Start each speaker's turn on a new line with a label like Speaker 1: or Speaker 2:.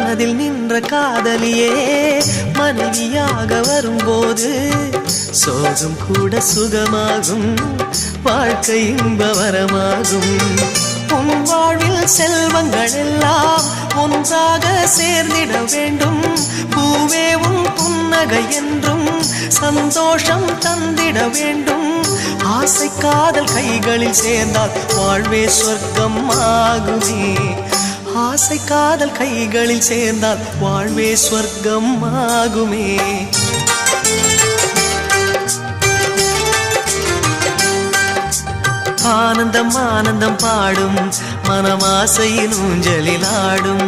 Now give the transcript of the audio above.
Speaker 1: மனதில் நின்ற காதலியே மனைவியாக வரும்போது சோகம் கூட சுகமாகும், வாழ்க்கை இன்பவரமாகும். உன் வாழ்வில் செல்வங்கள் எல்லாம் ஒன்றாக சேர்ந்திட வேண்டும். பூவே உன் புன்னகை என்றும் சந்தோஷம் தந்திட வேண்டும். ஆசை காதல் கைகளில் சேர்ந்தால் வாழ்வே சொர்க்கம் ஆகுமே. ஆசை காதல் கைகளில் சேர்ந்தால் வாழ்வே சொர்க்கம் ஆகுமே. ஆனந்தம் ஆனந்தம் பாடும் மனமாசையின் ஊஞ்சலில் ஆடும்.